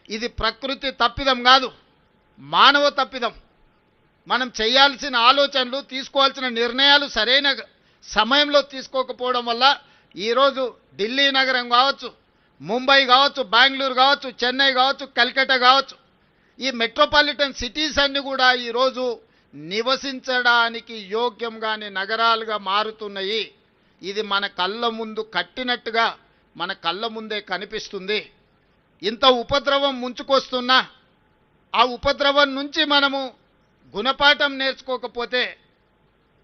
ఇది ప్రకృతి తప్పిదం కాదు, మానవ తప్పిదం. మనం చేయాల్సిన ఆలోచనలు, తీసుకోవాల్సిన నిర్ణయాలు సరైన సమయంలో తీసుకోకపోవడం వల్ల ఈరోజు ఢిల్లీ నగరం కావచ్చు, ముంబై కావచ్చు, బెంగళూరు కావచ్చు, చెన్నై కావచ్చు, కల్కట్టా కావచ్చు, ఈ మెట్రోపాలిటన్ సిటీస్ అన్నీ కూడా ఈరోజు నివసించడానికి యోగ్యంగానే నగరాలుగా మారుతున్నాయి. ఇది మన కళ్ళ ముందు కట్టినట్టుగా మన కళ్ళ ముందే కనిపిస్తుంది. ఇంత ఉపద్రవం ముంచుకొస్తున్నా ఆ ఉపద్రవం నుంచి మనము గుణపాఠం నేర్చుకోకపోతే,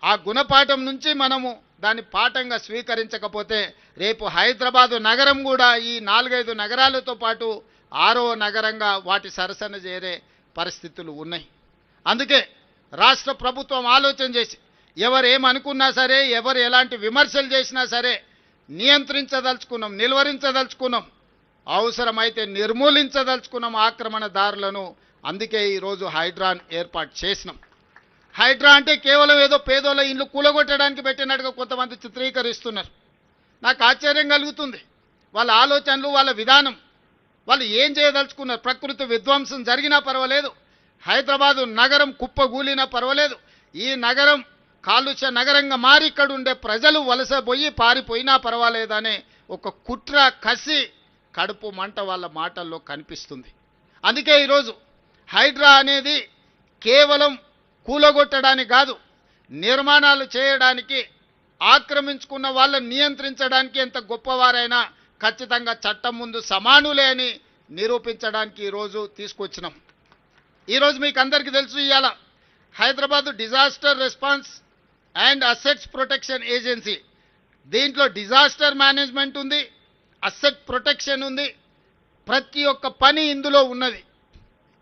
ఆ గుణపాఠం నుంచి మనము దాన్ని పాఠంగా స్వీకరించకపోతే రేపు హైదరాబాదు నగరం కూడా ఈ 4-5 నగరాలతో పాటు 6వ నగరంగా వాటి సరసన చేరే పరిస్థితులు ఉన్నాయి. అందుకే రాష్ట్ర ప్రభుత్వం ఆలోచన చేసి ఎవరు ఏమనుకున్నా సరే, ఎవరు ఎలాంటి విమర్శలు చేసినా సరే నియంత్రించదలుచుకున్నాం, నిలువరించదలుచుకున్నాం, అవసరమైతే నిర్మూలించదలుచుకున్నాం ఆక్రమణదారులను. అందుకే ఈరోజు హైడ్రాన్ ఏర్పాటు చేసినాం. హైడ్రా అంటే కేవలం ఏదో పేదోళ్ళ ఇల్లు కూలగొట్టడానికి పెట్టినట్టుగా కొంతమంది చిత్రీకరిస్తున్నారు. నాకు ఆశ్చర్యం కలుగుతుంది. వాళ్ళ ఆలోచనలు, వాళ్ళ విధానం, వాళ్ళు ఏం చేయదలుచుకున్నారు. ప్రకృతి విధ్వంసం జరిగినా పర్వాలేదు, హైదరాబాదు నగరం కుప్పగూలినా పర్వాలేదు, ఈ నగరం కాలుష్య నగరంగా మారి ఇక్కడ ఉండే ప్రజలు వలసపోయి పారిపోయినా పర్వాలేదనే ఒక కుట్ర, కసి, కడుపు మంట వాళ్ళ మాటల్లో కనిపిస్తుంది. అందుకే ఈరోజు హైడ్రా అనేది కేవలం కూలగొట్టడానికి కాదు, నిర్మాణాలు చేయడానికి, ఆక్రమించుకున్న వాళ్ళని నియంత్రించడానికి ఎంత గొప్పవారైనా ఖచ్చితంగా చట్టం ముందు సమానులే అని నిరూపించడానికి ఈరోజు తీసుకొచ్చినాం. ఈరోజు మీకు అందరికీ తెలుసు, ఇవాళ Hyderabad disaster response and assets protection agency, దీంట్లో డిజాస్టర్ మేనేజ్మెంట్ ఉంది, అసెట్ ప్రొటెక్షన్ ఉంది, ప్రతి ఒక్క పని ఇందులో ఉన్నది.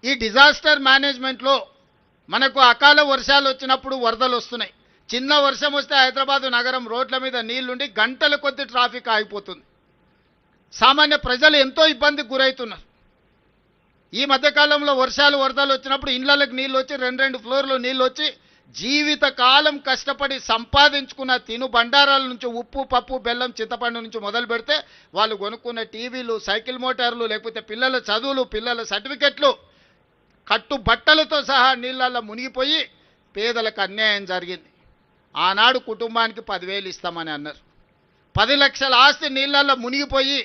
ఈ డిజాస్టర్ మేనేజ్మెంట్లో మనకు అకాల వర్షాలు వచ్చినప్పుడు వరదలు వస్తున్నాయి. చిన్న వర్షం వస్తే హైదరాబాదు నగరం రోడ్ల మీద నీళ్లుండి గంటల కొద్ది ట్రాఫిక్ ఆగిపోతుంది. సామాన్య ప్రజలు ఎంతో ఇబ్బందికి గురవుతున్నారు. ఈ మధ్యకాలంలో వర్షాలు, వరదలు వచ్చినప్పుడు ఇళ్లలకు నీళ్ళు వచ్చి 2 ఫ్లోర్లు నీళ్ళు వచ్చి జీవితకాలం కష్టపడి సంపాదించుకున్న తిను బండారాల నుంచి ఉప్పు, పప్పు, బెల్లం, చింతపండు నుంచి మొదలు పెడితే వాళ్ళు కొనుక్కున్న టీవీలు, సైకిల్ మోటార్లు, లేకపోతే పిల్లల చదువులు, పిల్లల సర్టిఫికెట్లు, కట్టు బట్టలతో సహా నీళ్ళల్లో మునిగిపోయి పేదలకు అన్యాయం జరిగింది. ఆనాడు కుటుంబానికి 10,000 ఇస్తామని అన్నారు. 10 లక్షల ఆస్తి నీళ్ళల్లో మునిగిపోయి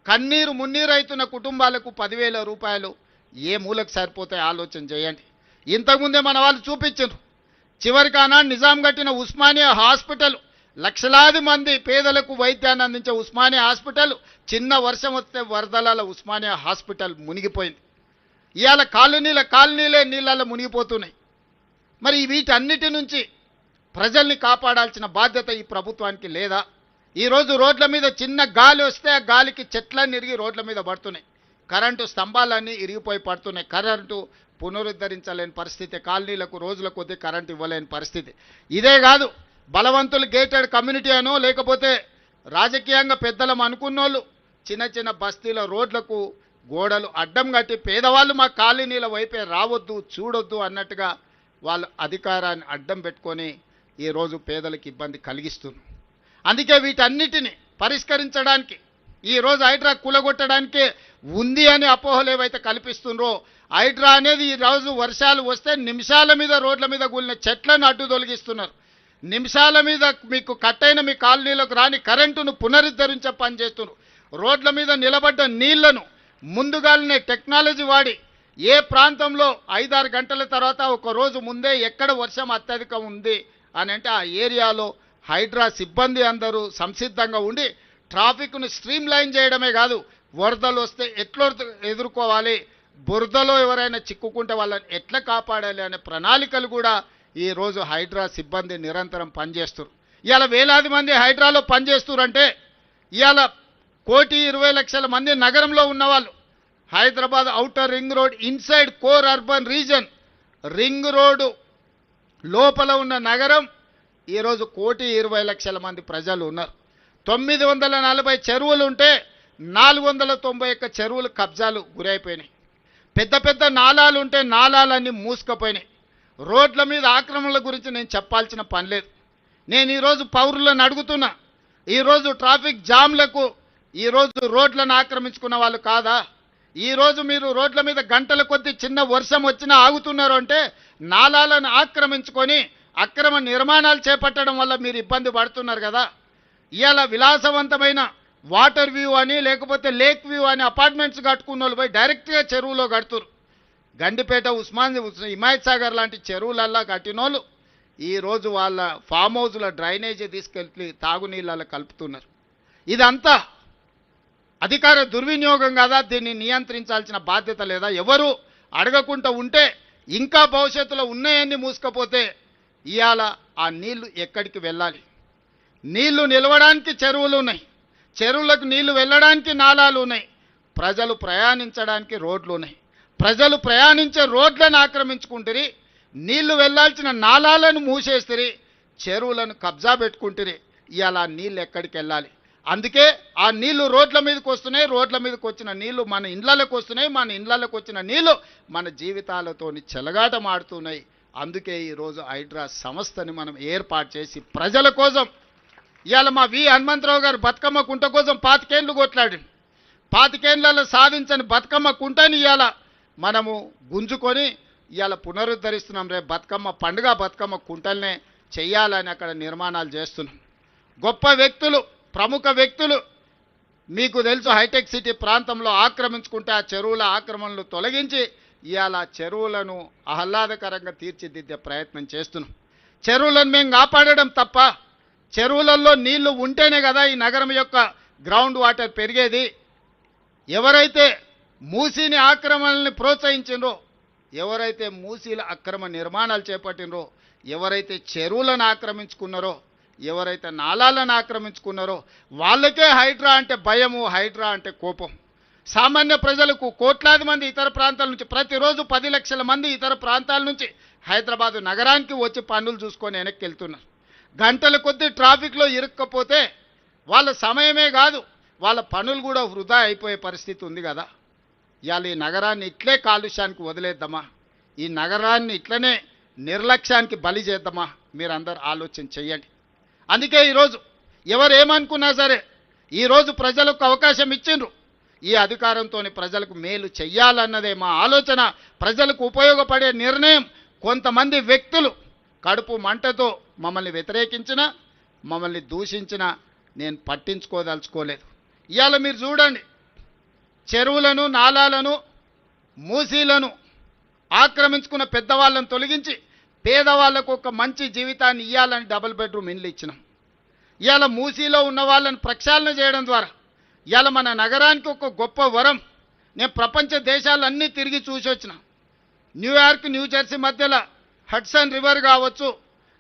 కన్నీరు మున్నీరు అవుతున్న కుటుంబాలకు 10,000 రూపాయలు ఏ మూలకు సరిపోతాయి ఆలోచన చేయండి. ఇంతకుముందే మన వాళ్ళు చూపించారు. చివరికి ఆనాడు నిజాం కట్టిన ఉస్మానియా హాస్పిటల్, లక్షలాది మంది పేదలకు వైద్యాన్ని అందించే ఉస్మానియా హాస్పిటల్ చిన్న వర్షం వస్తే వరదల ఉస్మానియా హాస్పిటల్ మునిగిపోయింది. ఇవాళ కాలనీలే నీళ్ళల్లో మునిగిపోతున్నాయి. మరి వీటన్నిటి నుంచి ప్రజల్ని కాపాడాల్సిన బాధ్యత ఈ ప్రభుత్వానికి లేదా? ఈరోజు రోడ్ల మీద చిన్న గాలి వస్తే ఆ గాలికి చెట్లన్నీ ఇరిగి రోడ్ల మీద పడుతున్నాయి, కరెంటు స్తంభాలన్నీ ఇరిగిపోయి పడుతున్నాయి, కరెంటు పునరుద్ధరించలేని పరిస్థితి, కాలనీలకు రోజుల కొద్దీ కరెంటు ఇవ్వలేని పరిస్థితి. ఇదే కాదు, బలవంతులు గేటెడ్ కమ్యూనిటీ అనో లేకపోతే రాజకీయంగా పెద్దలం అనుకున్నోళ్ళు చిన్న చిన్న బస్తీల రోడ్లకు గోడలు అడ్డం కట్టి పేదవాళ్ళు మా కాలనీల వైపే రావద్దు, చూడొద్దు అన్నట్టుగా వాళ్ళు అధికారాన్ని అడ్డం పెట్టుకొని ఈరోజు పేదలకు ఇబ్బంది కలిగిస్తున్నారు. అందుకే వీటన్నిటిని పరిష్కరించడానికి ఈరోజు హైడ్రా కూలగొట్టడానికే ఉంది అని అపోహలు ఏవైతే కల్పిస్తున్నారో, హైడ్రా అనేది ఈరోజు వర్షాలు వస్తే నిమిషాల మీద రోడ్ల మీద కూలిన చెట్లను అడ్డు తొలగిస్తున్నారు. నిమిషాల మీద మీకు కట్టైన మీ కాలనీలకు రాని కరెంటును పునరుద్ధరించే పని చేస్తున్నారు. రోడ్ల మీద నిలబడ్డ నీళ్లను ముందుగానే టెక్నాలజీ వాడి ఏ ప్రాంతంలో 5-6 గంటల తర్వాత ఒక రోజు ముందే ఎక్కడ వర్షం అత్యధికం ఉంది అని అంటే ఆ ఏరియాలో హైడ్రా సిబ్బంది అందరూ సంసిద్ధంగా ఉండి ట్రాఫిక్ను స్ట్రీమ్ లైన్ చేయడమే కాదు, వరదలు వస్తే ఎట్లా ఎదుర్కోవాలి, బురదలో ఎవరైనా చిక్కుకుంటే వాళ్ళని ఎట్లా కాపాడాలి అనే ప్రణాళికలు కూడా ఈరోజు హైడ్రా సిబ్బంది నిరంతరం పనిచేస్తారు. ఇవాళ వేలాది మంది హైడ్రాలో పనిచేస్తున్నారంటే ఇవాళ 1,20,00,000 మంది నగరంలో ఉన్నవాళ్ళు, Hyderabad outer ring road inside core urban reason, ring road లోపల ఉన్న నగరం ఈరోజు 1,20,00,000 మంది ప్రజలు ఉన్నారు. 940 చెరువులు ఉంటే 491 చెరువులు కబ్జాలు గురైపోయినాయి. పెద్ద పెద్ద నాలాలు ఉంటే నాలాలన్నీ మూసుకుపోయినాయి. రోడ్ల మీద ఆక్రమణల గురించి నేను చెప్పాల్సిన పని లేదు. నేను ఈరోజు పౌరులను అడుగుతున్నా, ఈరోజు ట్రాఫిక్ జామ్లకు ఈరోజు రోడ్లను ఆక్రమించుకున్న వాళ్ళు కాదా? ఈరోజు మీరు రోడ్ల మీద గంటల కొద్దీ చిన్న వర్షం వచ్చినా ఆగుతున్నారు అంటే నాలాలను ఆక్రమించుకొని అక్రమ నిర్మాణాలు చేపట్టడం వల్ల మీరు ఇబ్బంది పడుతున్నారు కదా. ఇవాళ విలాసవంతమైన వాటర్ వ్యూ అని లేకపోతే లేక్ వ్యూ అని అపార్ట్మెంట్స్ కట్టుకున్న వాళ్ళు పోయి డైరెక్ట్గా చెరువులో కడుతురు. గండిపేట హిమాయత్ సాగర్ లాంటి చెరువులల్లా కట్టినోళ్ళు ఈరోజు వాళ్ళ ఫామ్ హౌస్ల డ్రైనేజీ తీసుకెళ్ళి తాగునీళ్ళలో కలుపుతున్నారు. ఇదంతా అధికార దుర్వినియోగం కదా. దీన్ని నియంత్రించాల్సిన బాధ్యత లేదా? ఎవరు అడగకుండా ఉంటే ఇంకా భవిష్యత్తులో ఉన్నాయన్నీ మూసుకపోతే ఇవాళ ఆ నీళ్లు ఎక్కడికి వెళ్ళాలి? నీళ్లు నిలవడానికి చెరువులు ఉన్నాయి, చెరువులకు నీళ్లు వెళ్ళడానికి నాలాలు ఉన్నాయి, ప్రజలు ప్రయాణించడానికి రోడ్లు ఉన్నాయి. ప్రజలు ప్రయాణించే రోడ్లను ఆక్రమించుకుంటారు, నీళ్లు వెళ్ళాల్సిన నాలాలను మూసేస్తారు, చెరువులను కబ్జా పెట్టుకుంటారు. ఇవాళ నీళ్ళు ఎక్కడికి వెళ్ళాలి? అందుకే ఆ నీళ్లు రోడ్ల మీదకి వస్తున్నాయి, రోడ్ల మీదకి వచ్చిన నీళ్లు మన ఇండ్లలకు వస్తున్నాయి, మన ఇండ్లలకు వచ్చిన నీళ్లు మన జీవితాలతో చెలగాటమాడుతున్నాయి. అందుకే ఈరోజు హైడ్రా సంస్థని మనం ఏర్పాటు చేసి ప్రజల కోసం ఇవాళ మా హనుమంతరావు గారు బతుకమ్మ కుంట కోసం 25 ఏళ్ళు కొట్లాడి 25 ఏళ్లలో సాధించని బతుకమ్మ కుంటని ఇవాళ మనము గుంజుకొని ఇవాళ పునరుద్ధరిస్తున్నాం. రేపు బతుకమ్మ పండుగ బతుకమ్మ కుంటల్నే చెయ్యాలని అక్కడ నిర్మాణాలు చేస్తున్నాం. గొప్ప వ్యక్తులు, ప్రముఖ వ్యక్తులు మీకు తెలుసు హైటెక్ సిటీ ప్రాంతంలో ఆక్రమించుకుంటే ఆ చెరువుల ఆక్రమణలు తొలగించి ఇవాళ చెరువులను ఆహ్లాదకరంగా తీర్చిదిద్దే ప్రయత్నం చేస్తున్నాం. చెరువులను మేము కాపాడడం తప్ప చెరువులలో నీళ్లు ఉంటేనే కదా ఈ నగరం యొక్క గ్రౌండ్ వాటర్ పెరిగేది. ఎవరైతే మూసీని ఆక్రమణల్ని ప్రోత్సహించినరో, ఎవరైతే మూసీల అక్రమ నిర్మాణాలు చేపట్టినరో, ఎవరైతే చెరువులను ఆక్రమించుకున్నారో, ఎవరైతే నాలాలను ఆక్రమించుకున్నారో వాళ్ళకే హైడ్రా అంటే భయము, హైడ్రా అంటే కోపం. సామాన్య ప్రజలకు కోట్లాది మంది ఇతర ప్రాంతాల నుంచి ప్రతిరోజు 10 లక్షల మంది ఇతర ప్రాంతాల నుంచి హైదరాబాదు నగరానికి వచ్చి పనులు చూసుకొని వెనక్కి వెళ్తున్నారు. గంటల కొద్దీ ట్రాఫిక్లో ఇరుక్కపోతే వాళ్ళ సమయమే కాదు వాళ్ళ పనులు కూడా వృధా అయిపోయే పరిస్థితి ఉంది కదా. ఇవాళ ఈ నగరాన్ని ఇట్లే కాలుష్యానికి వదిలేద్దామా? ఈ నగరాన్ని ఇట్లనే నిర్లక్ష్యానికి బలి చేద్దామా? మీరందరూ ఆలోచన చెయ్యండి. అందుకే ఈరోజు ఎవరు ఏమనుకున్నా సరే ఈరోజు ప్రజలకు అవకాశం ఇచ్చిండ్రు. ఈ అధికారంతో ప్రజలకు మేలు చెయ్యాలన్నదే మా ఆలోచన. ప్రజలకు ఉపయోగపడే నిర్ణయం. కొంతమంది వ్యక్తులు కడుపు మంటతో మమ్మల్ని వ్యతిరేకించినా, మమ్మల్ని దూషించినా నేను పట్టించుకోదలుచుకోలేదు. ఇవాళ మీరు చూడండి, చెరువులను, నాలాలను, మూసీలను ఆక్రమించుకున్న పెద్దవాళ్ళను తొలగించి పేదవాళ్లకు ఒక మంచి జీవితాన్ని ఇవ్వాలని 2 బెడ్రూమ్ ఇండ్లు ఇచ్చినాం. ఇవాళ మూసీలో ఉన్న వాళ్ళని ప్రక్షాళన చేయడం ద్వారా ఇవాళ మన నగరానికి ఒక గొప్ప వరం. నేను ప్రపంచ దేశాలన్నీ తిరిగి చూసి వచ్చిన. న్యూయార్క్, న్యూజెర్సీ మధ్యలో హడ్సన్ రివర్ కావచ్చు,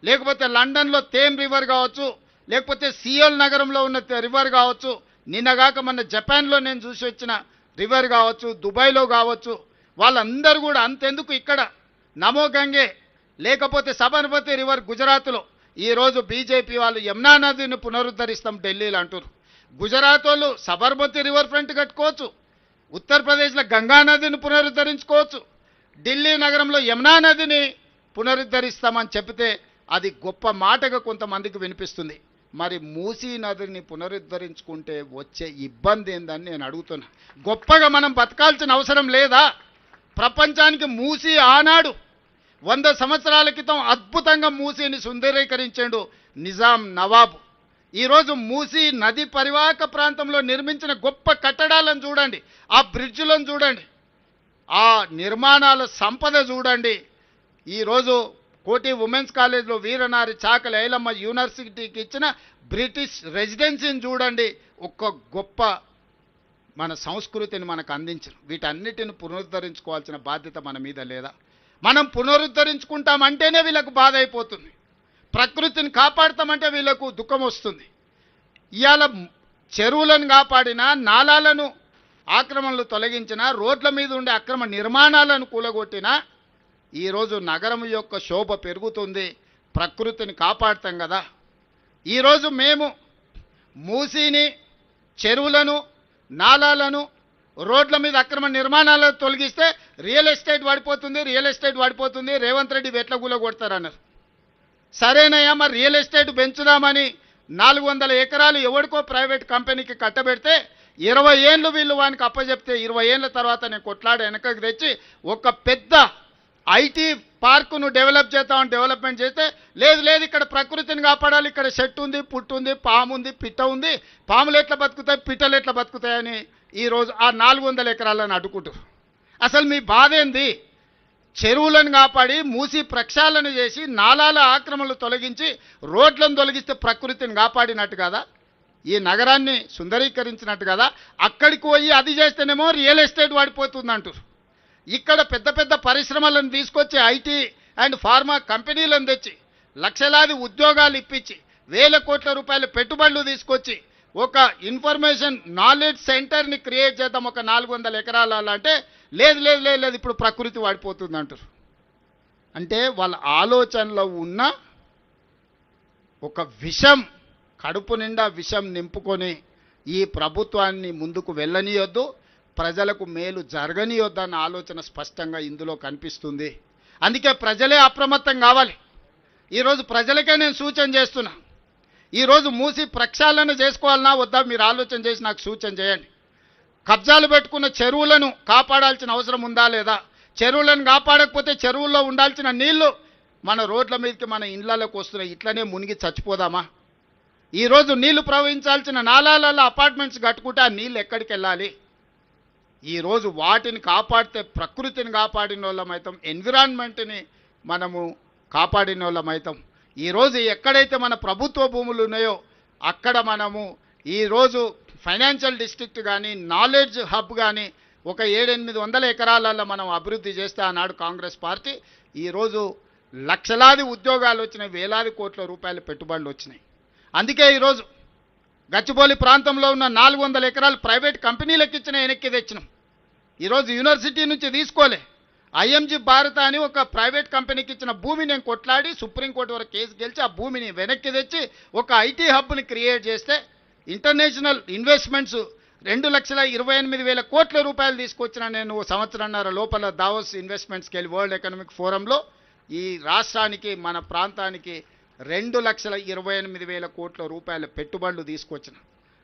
లేకపోతే లండన్లో థేమ్ రివర్ కావచ్చు, లేకపోతే సియోల్ నగరంలో ఉన్న రివర్ కావచ్చు, నిన్నగాక మన జపాన్లో నేను చూసి వచ్చిన రివర్ కావచ్చు, దుబాయ్లో కావచ్చు, వాళ్ళందరూ కూడా అంతెందుకు ఇక్కడ నమో గంగే లేకపోతే సబర్మతి రివర్ గుజరాత్లో ఈరోజు బీజేపీ వాళ్ళు యమునా నదిని పునరుద్ధరిస్తాం ఢిల్లీలో అంటారు. గుజరాత్ వాళ్ళు సబర్మతి రివర్ ఫ్రంట్ కట్టుకోవచ్చు, ఉత్తరప్రదేశ్లో గంగా నదిని పునరుద్ధరించుకోవచ్చు, ఢిల్లీ నగరంలో యమునా నదిని పునరుద్ధరిస్తామని చెప్తే అది గొప్ప మాటగా కొంతమందికి వినిపిస్తుంది. మరి మూసీ నదిని పునరుద్ధరించుకుంటే వచ్చే ఇబ్బంది ఏందని నేను అడుగుతున్నా. గొప్పగా మనం బతకాల్సిన అవసరం లేదా? ప్రపంచానికి మూసీ ఆనాడు 100 సంవత్సరాల క్రితం అద్భుతంగా మూసీని సుందరీకరించాడు నిజాం నవాబు. ఈరోజు మూసీ నది పరివాహక ప్రాంతంలో నిర్మించిన గొప్ప కట్టడాలను చూడండి, ఆ బ్రిడ్జ్లను చూడండి, ఆ నిర్మాణాల సంపద చూడండి. ఈరోజు కోటి ఉమెన్స్ కాలేజ్లో వీరనారి చాకలి ఐలమ్మ యూనివర్సిటీకి ఇచ్చిన బ్రిటిష్ రెసిడెన్సీని చూడండి. ఒక గొప్ప మన సంస్కృతిని మనకు అందించిన వీటన్నిటిని పునరుద్ధరించుకోవాల్సిన బాధ్యత మన మీద లేదా? మనం పునరుద్ధరించుకుంటామంటేనే వీళ్ళకు బాధ అయిపోతుంది, ప్రకృతిని కాపాడుతామంటే వీళ్ళకు దుఃఖం వస్తుంది. ఇవాళ చెరువులను కాపాడినా, నాలాలను ఆక్రమణలు తొలగించినా, రోడ్ల మీద ఉండే అక్రమ నిర్మాణాలను కూలగొట్టినా ఈరోజు నగరం యొక్క శోభ పెరుగుతుంది, ప్రకృతిని కాపాడుతాం కదా. ఈరోజు మేము మూసీని, చెరువులను, నాలాలను, రోడ్ల మీద అక్రమ నిర్మాణాలను తొలగిస్తే రియల్ ఎస్టేట్ పడిపోతుంది, రియల్ ఎస్టేట్ పడిపోతుంది, రేవంత్ రెడ్డి వెట్ల కూలగొడతారన్నారు. సరేనయ్యా, మరి రియల్ ఎస్టేట్ పెంచుదామని 400 ఎకరాలు ఎవరికో ప్రైవేట్ కంపెనీకి కట్టబెడితే 20 ఏళ్ళు వీళ్ళు వానికి అప్పచెప్తే 20 ఏళ్ళ తర్వాత నేను కొట్లాడి వెనకకి తెచ్చి ఒక పెద్ద ఐటీ పార్కును డెవలప్ చేద్దామని డెవలప్మెంట్ చేస్తే లేదు లేదు ఇక్కడ ప్రకృతిని కాపాడాలి, ఇక్కడ చెట్టు ఉంది, పుట్టు ఉంది, పాము ఉంది, పిట్ట ఉంది, పాములు ఎట్లా బతుకుతాయి, పిట్టలు ఎట్లా బతుకుతాయని ఈరోజు ఆ 400 ఎకరాలను అడ్డుకుంటారు. అసలు మీ బాధ ఏంది? చెరువులను కాపాడి మూసి ప్రక్షాళన చేసి నాలాల ఆక్రమణలు తొలగించి రోడ్లను తొలగిస్తే ప్రకృతిని కాపాడినట్టు కదా, ఈ నగరాన్ని సుందరీకరించినట్టు కదా. అక్కడికి పోయి అది చేస్తేనేమో రియల్ ఎస్టేట్ వాడిపోతుందంటారు. ఇక్కడ పెద్ద పెద్ద పరిశ్రమలను తీసుకొచ్చి ఐటీ అండ్ ఫార్మా కంపెనీలను తెచ్చి లక్షలాది ఉద్యోగాలు ఇప్పించి వేల కోట్ల రూపాయల పెట్టుబడులు తీసుకొచ్చి ఒక ఇన్ఫర్మేషన్ నాలెడ్జ్ సెంటర్ని క్రియేట్ చేద్దాం ఒక 400 ఎకరాల అంటే లేదు లేదు లేదు లేదు ఇప్పుడు ప్రకృతి వాడిపోతుంది అంటారు. అంటే వాళ్ళ ఆలోచనలో ఉన్న ఒక విషం, కడుపు నిండా విషం నింపుకొని ఈ ప్రభుత్వాన్ని ముందుకు వెళ్ళనీయొద్దు, ప్రజలకు మేలు జరగనీయొద్దన్న ఆలోచన స్పష్టంగా ఇందులో కనిపిస్తుంది. అందుకే ప్రజలే అప్రమత్తం కావాలి. ఈరోజు ప్రజలకే నేను సూచన చేస్తున్నా, ఈరోజు మూసి ప్రక్షాళన చేసుకోవాలన్నా వద్దా మీరు ఆలోచన చేసి నాకు సూచన చేయండి. కబ్జాలు పెట్టుకున్న చెరువులను కాపాడాల్సిన అవసరం ఉందా లేదా? చెరువులను కాపాడకపోతే చెరువుల్లో ఉండాల్సిన నీళ్లు మన రోడ్ల మీదకి మన ఇళ్లలోకి వస్తున్నాయి, ఇట్లనే మునిగి చచ్చిపోదామా? ఈరోజు నీళ్లు ప్రవహించాల్సిన నాలాలలో అపార్ట్మెంట్స్ కట్టుకుంటే ఆ నీళ్ళు ఎక్కడికి వెళ్ళాలి? ఈరోజు వాటిని కాపాడితే ప్రకృతిని కాపాడిన వాళ్ళమవుతాం, ఎన్విరాన్మెంట్ని మనము కాపాడిన వాళ్ళమవుతాం. ఈరోజు ఎక్కడైతే మన ప్రభుత్వ భూములు ఉన్నాయో అక్కడ మనము ఈరోజు ఫైనాన్షియల్ డిస్ట్రిక్ట్ కానీ నాలెడ్జ్ హబ్ కానీ ఒక 700-800 ఎకరాలలో మనం అభివృద్ధి చేస్తే ఆనాడు కాంగ్రెస్ పార్టీ ఈరోజు లక్షలాది ఉద్యోగాలు వచ్చినాయి, వేలాది కోట్ల రూపాయల పెట్టుబడులు వచ్చినాయి. అందుకే ఈరోజు గచ్చిబౌలి ప్రాంతంలో ఉన్న 400 ఎకరాలు ప్రైవేట్ కంపెనీలకు ఇచ్చిన వెనక్కి తెచ్చినాం. ఈరోజు యూనివర్సిటీ నుంచి తీసుకోలే, ఐఎంజీ భారత అని ఒక ప్రైవేట్ కంపెనీకి ఇచ్చిన భూమి నేను కొట్లాడి సుప్రీంకోర్టు వరకు కేసు గెలిచి ఆ భూమిని వెనక్కి తెచ్చి ఒక ఐటీ హబ్ని క్రియేట్ చేస్తే ఇంటర్నేషనల్ ఇన్వెస్ట్మెంట్స్ 2,28,000 కోట్ల రూపాయలు తీసుకొచ్చిన నేను సంవత్సరంన్నర లోపల దావోస్ ఇన్వెస్ట్మెంట్స్కి వెళ్ళి వరల్డ్ ఎకనామిక్ ఫోరంలో ఈ రాష్ట్రానికి మన ప్రాంతానికి 2,28,000 కోట్ల రూపాయల పెట్టుబడులు తీసుకొచ్చిన.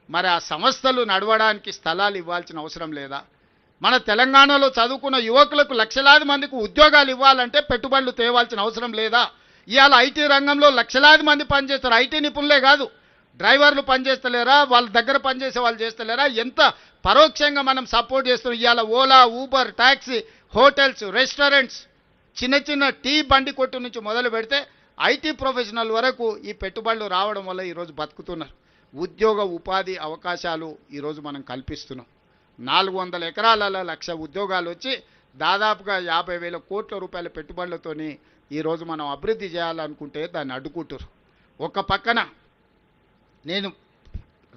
మరి ఆ సంస్థలు నడవడానికి స్థలాలు ఇవ్వాల్సిన అవసరం లేదా? మన తెలంగాణలో చదువుకున్న యువకులకు లక్షలాది మందికి ఉద్యోగాలు ఇవ్వాలంటే పెట్టుబడులు తేవాల్సిన అవసరం లేదా? ఇవాళ ఐటీ రంగంలో లక్షలాది మంది పనిచేస్తారు, ఐటీ నిపుణులే కాదు, డ్రైవర్లు పనిచేస్తలేరా, వాళ్ళ దగ్గర పనిచేసే వాళ్ళు చేస్తలేరా? ఎంత పరోక్షంగా మనం సపోర్ట్ చేస్తున్నాం. ఇవాళ Ola, Uber, taxi, hotels, restaurants, చిన్న చిన్న టీ బండి కొట్టు నుంచి మొదలు పెడితే ఐటీ ప్రొఫెషనల్ వరకు ఈ పెట్టుబడులు రావడం వల్ల ఈరోజు బతుకుతున్నారు. ఉద్యోగ ఉపాధి అవకాశాలు ఈరోజు మనం కల్పిస్తున్నాం. 400 ఎకరాలలో 1,00,000 ఉద్యోగాలు వచ్చి దాదాపుగా 50,000 కోట్ల రూపాయల పెట్టుబడులతోని ఈరోజు మనం అభివృద్ధి చేయాలనుకుంటే దాన్ని అడ్డుకుంటారు. ఒక పక్కన నేను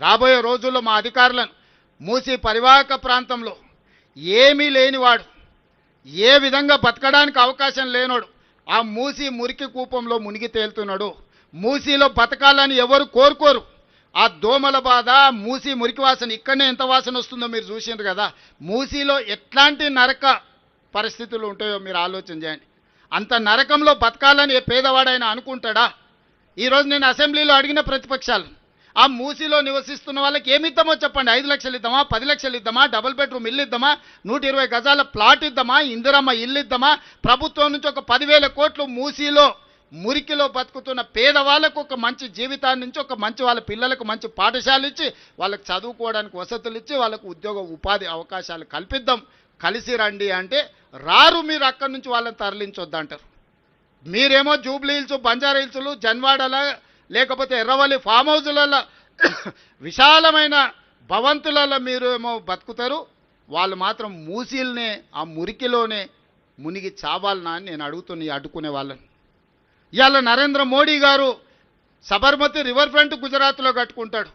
రాబోయే రోజుల్లో మా అధికారులను మూసి పరివాహక ప్రాంతంలో ఏమీ లేనివాడు, ఏ విధంగా బతకడానికి అవకాశం లేనోడు ఆ మూసి మురికి కూపంలో మునిగి తేలుతున్నాడు. మూసిలో బతకాలని ఎవరు కోరుకోరు. ఆ దోమల బాధ, మూసి మురికి వాసన, ఇక్కడనే ఎంత వాసన వస్తుందో మీరు చూసిండ్రు కదా. మూసిలో ఎట్లాంటి నరక పరిస్థితులు ఉంటాయో మీరు ఆలోచన చేయండి. అంత నరకంలో బతకాలని ఏ పేదవాడైనా అనుకుంటాడా? ఈరోజు నేను అసెంబ్లీలో అడిగిన ప్రతిపక్షాలు, ఆ మూసిలో నివసిస్తున్న వాళ్ళకి ఏమి ఇద్దామో చెప్పండి. 5 లక్షలు ఇద్దామా, 10 లక్షలు ఇద్దామా, డబుల్ బెడ్రూమ్ ఇల్లు ఇద్దామా, 120 గజాల ప్లాట్ ఇద్దామా, ఇందిరమ్మ ఇల్లు ఇద్దామా? ప్రభుత్వం నుంచి ఒక 10,000 కోట్లు మూసిలో మురికిలో బతుకుతున్న పేదవాళ్ళకు ఒక మంచి జీవితాన్ని నుంచి ఒక మంచి వాళ్ళ పిల్లలకు మంచి పాఠశాల ఇచ్చి వాళ్ళకి చదువుకోవడానికి వసతులు ఇచ్చి వాళ్ళకు ఉద్యోగ ఉపాధి అవకాశాలు కల్పిద్దాం, కలిసి రండి అంటే రారు. మీరు అక్కడి నుంచి వాళ్ళని తరలించొద్దంటారు. మీరేమో జూబ్లీ హిల్స్, బంజారా హిల్స్లు, జన్వాడల లేకపోతే ఎర్రవల్లి ఫామ్ హౌజులలో విశాలమైన భవంతులలో మీరు ఏమో బతుకుతారు, వాళ్ళు మాత్రం మూసీలనే ఆ మురికిలోనే మునిగి చావాలనా అని నేను అడ్డుకునే వాళ్ళని. ఇవాళ నరేంద్ర మోడీ గారు సబర్మతి రివర్ ఫ్రంట్ గుజరాత్లో కట్టుకుంటాడు.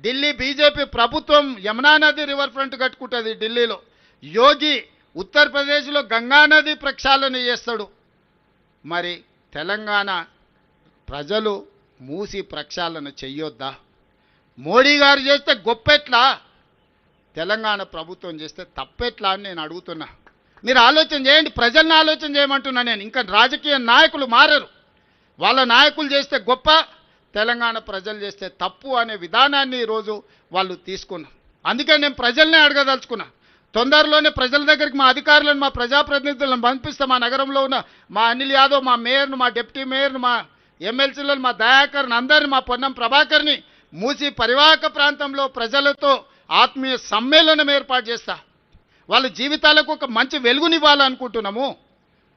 ఢిల్లీ బీజేపీ ప్రభుత్వం యమునా నది రివర్ ఫ్రంట్ కట్టుకుంటుంది ఢిల్లీలో. యోగి ఉత్తరప్రదేశ్లో గంగా నది ప్రక్షాళన చేస్తాడు. మరి తెలంగాణ ప్రజలు మూసి ప్రక్షాళన చెయ్యొద్దా? మోడీ గారు చేస్తే గొప్పెట్లా, తెలంగాణ ప్రభుత్వం చేస్తే తప్పెట్లా అని నేను అడుగుతున్నా. మీరు ఆలోచన చేయండి, ప్రజల్ని ఆలోచన చేయమంటున్నా నేను. ఇంకా రాజకీయ నాయకులు మారరు. వాళ్ళ నాయకులు చేస్తే గొప్ప, తెలంగాణ ప్రజలు చేస్తే తప్పు అనే విధానాన్ని ఈరోజు వాళ్ళు తీసుకున్నారు. అందుకే నేను ప్రజల్నే అడగదలుచుకున్నా. తొందరలోనే ప్రజల దగ్గరికి మా అధికారులను, మా ప్రజాప్రతినిధులను పంపిస్తాం. మా నగరంలో ఉన్న మా అనిల్ యాదవ్, మా మేయర్ను, మా డిప్యూటీ మేయర్ను, మా ఎమ్మెల్సీలను, మా దయాకర్ని, అందరిని, మా పొన్నం ప్రభాకర్ని మూసి పరివాహక ప్రాంతంలో ప్రజలతో ఆత్మీయ సమ్మేళనం ఏర్పాటు చేస్తా. వాళ్ళ జీవితాలకు ఒక మంచి వెలుగునివ్వాలనుకుంటున్నాము.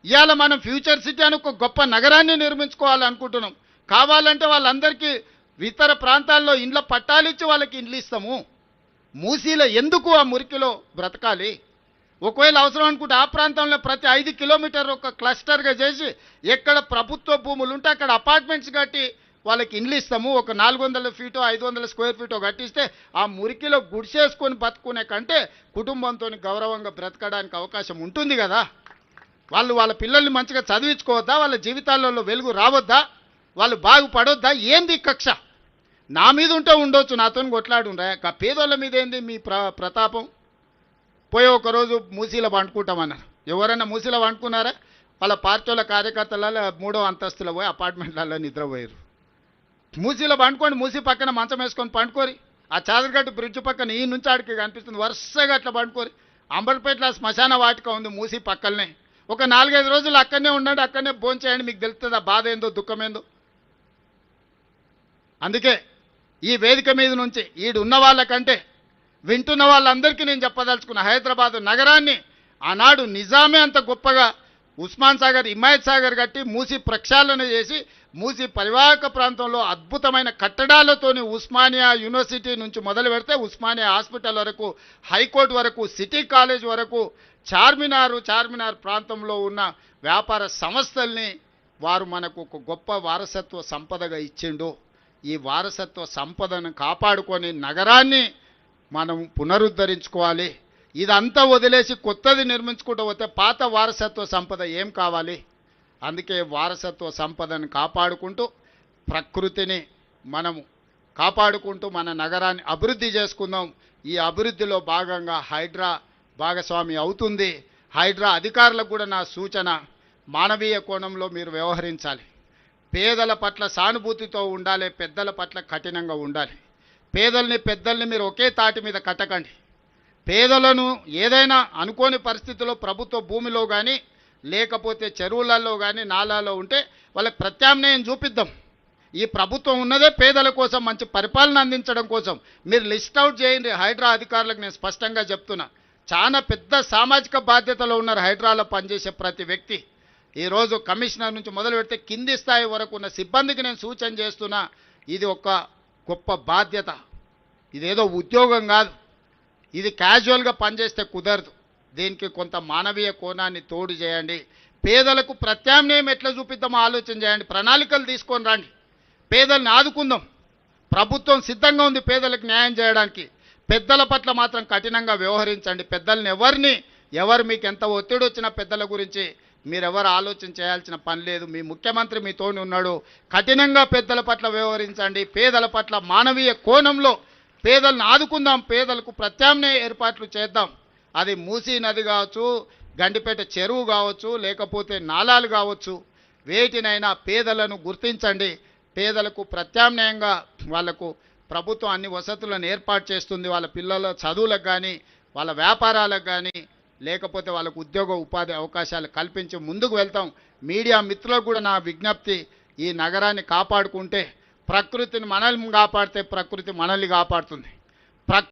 ఇవాళ మనం ఫ్యూచర్ సిటీ అని ఒక గొప్ప నగరాన్ని నిర్మించుకోవాలనుకుంటున్నాం. కావాలంటే వాళ్ళందరికీ ఇతర ప్రాంతాల్లో ఇండ్ల పట్టాలిచ్చి వాళ్ళకి ఇండ్లు ఇస్తాము. మూసీలో ఎందుకు ఆ మురికిలో బ్రతకాలి? ఒకవేళ అవసరం అనుకుంటే ఆ ప్రాంతంలో ప్రతి 5 కిలోమీటర్ ఒక క్లస్టర్గా చేసి ఎక్కడ ప్రభుత్వ భూములు ఉంటే అక్కడ అపార్ట్మెంట్స్ కట్టి వాళ్ళకి ఇండ్లు ఇస్తాము. ఒక 400 ఫీటో 500 స్క్వేర్ ఫీటో కట్టిస్తే ఆ మురికిలో గుడిసేసుకొని బతుకునే కంటే కుటుంబంతో గౌరవంగా బ్రతకడానికి అవకాశం ఉంటుంది కదా. వాళ్ళు వాళ్ళ పిల్లల్ని మంచిగా చదివించుకోవద్దా? వాళ్ళ జీవితాలలో వెలుగు రావద్దా? వాళ్ళు బాగుపడొద్దా? ఏంది కక్ష? నా మీద ఉంటే ఉండొచ్చు, నాతో కొట్లాడుండ్రా. పేదోళ్ళ మీద ఏంది మీ ప్రతాపం? పోయి ఒకరోజు మూసీలో వండుకుంటామన్నారు. ఎవరైనా మూసీలో వండుకున్నారా? వాళ్ళ పార్టీల కార్యకర్తలలో 3వ అంతస్తులో పోయి అపార్ట్మెంట్లలో నిద్రపోయారు. మూసీలో పండుకోండి, మూసీ పక్కన మంచం వేసుకొని పండుకోరి. ఆ చాదరగట్టు బ్రిడ్జ్ పక్కన ఈ నుంచి ఆడికి కనిపిస్తుంది, వరుసగా అట్లా పండుకోరి. అంబర్పేటలో శ్మశాన వాటిక ఉంది మూసీ పక్కనే. ఒక 4-5 రోజులు అక్కడనే ఉండండి, అక్కడనే భోంచేయండి. మీకు తెలుస్తుంది ఆ బాధ ఏందో, దుఃఖమేందో. అందుకే ఈ వేదిక మీద నుంచి ఈడున్న వాళ్ళకంటే వింటున్న వాళ్ళందరికీ నేను చెప్పదలుచుకున్న, హైదరాబాదు నగరాన్ని ఆనాడు నిజామే అంత గొప్పగా ఉస్మాన్ సాగర్, హిమాయత్ సాగర్ కట్టి మూసి ప్రక్షాళన చేసి మూసి పరివాహక ప్రాంతంలో అద్భుతమైన కట్టడాలతోని ఉస్మానియా యూనివర్సిటీ నుంచి మొదలు పెడితే ఉస్మానియా హాస్పిటల్ వరకు, హైకోర్టు వరకు, సిటీ కాలేజ్ వరకు, చార్మినార్ ప్రాంతంలో ఉన్న వ్యాపార సంస్థల్ని వారు మనకు ఒక గొప్ప వారసత్వ సంపదగా ఇచ్చిండు. ఈ వారసత్వ సంపదను కాపాడుకొని నగరాన్ని మనం పునరుద్ధరించుకోవాలి. ఇదంతా వదిలేసి కొత్తది నిర్మించుకుంటూ పోతే పాత వారసత్వ సంపద ఏం కావాలి? అందుకే వారసత్వ సంపదను కాపాడుకుంటూ ప్రకృతిని మనము కాపాడుకుంటూ మన నగరాన్ని అభివృద్ధి చేసుకుందాం. ఈ అభివృద్ధిలో భాగంగా హైడ్రా భాగస్వామి అవుతుంది. హైడ్రా అధికారులకు కూడా నా సూచన, మానవీయ కోణంలో మీరు వ్యవహరించాలి. పేదల పట్ల సానుభూతితో ఉండాలి, పెద్దల పట్ల కఠినంగా ఉండాలి. పేదల్ని పెద్దల్ని మీరు ఒకే తాటి మీద కట్టకండి. పేదలను ఏదైనా అనుకోని పరిస్థితుల్లో ప్రభుత్వ భూమిలో కానీ లేకపోతే చెరువులలో కానీ నాలాలో ఉంటే వాళ్ళకి ప్రత్యామ్నాయం చూపిద్దాం. ఈ ప్రభుత్వం ఉన్నదే పేదల కోసం, మంచి పరిపాలన అందించడం కోసం. మీరు లిస్ట్ అవుట్ చేయండి. హైడ్రా అధికారులకు నేను స్పష్టంగా చెప్తున్నా, చాలా పెద్ద సామాజిక బాధ్యతలో ఉన్నారు హైడ్రాలో పనిచేసే ప్రతి వ్యక్తి. ఈరోజు కమిషనర్ నుంచి మొదలు పెడితే కింది స్థాయి వరకు ఉన్న సిబ్బందికి నేను సూచన చేస్తున్నా, ఇది ఒక గొప్ప బాధ్యత. ఇదేదో ఉద్యోగం కాదు, ఇది క్యాజువల్గా పనిచేస్తే కుదరదు. దీనికి కొంత మానవీయ కోణాన్ని తోడు చేయండి. పేదలకు ప్రత్యామ్నాయం ఎట్లా చూపిద్దామో ఆలోచన చేయండి. ప్రణాళికలు తీసుకొని రండి, పేదల్ని ఆదుకుందాం. ప్రభుత్వం సిద్ధంగా ఉంది పేదలకు న్యాయం చేయడానికి. పెద్దల పట్ల మాత్రం కఠినంగా వ్యవహరించండి. పెద్దల్ని ఎవరు మీకు ఎంత ఒత్తిడి వచ్చినా పెద్దల గురించి మీరెవరు ఆలోచన చేయాల్సిన పని లేదు. మీ ముఖ్యమంత్రి మీతోని ఉన్నాడు. కఠినంగా పెద్దల పట్ల వ్యవహరించండి. పేదల పట్ల మానవీయ కోణంలో పేదలను ఆదుకుందాం. పేదలకు ప్రత్యామ్నాయ ఏర్పాట్లు చేద్దాం. అది మూసీ నది కావచ్చు, గండిపేట చెరువు కావచ్చు, లేకపోతే నాలాలు కావచ్చు, వేటినైనా పేదలను గుర్తించండి. పేదలకు ప్రత్యామ్నాయంగా వాళ్లకు ప్రభుత్వం అన్ని వసతులను ఏర్పాటు చేస్తుంది. వాళ్ళ పిల్లల చదువులకు కానీ, వాళ్ళ వ్యాపారాలకు కానీ, లేకపోతే వాళ్ళకు ఉద్యోగ ఉపాధి అవకాశాలు కల్పించి ముందుకు వెళ్తాం. మీడియా మిత్రులకు కూడా నా విజ్ఞప్తి, ఈ నగరాన్ని కాపాడుకుంటే ప్రకృతిని మనల్ని కాపాడితే ప్రకృతి మనల్ని కాపాడుతుంది.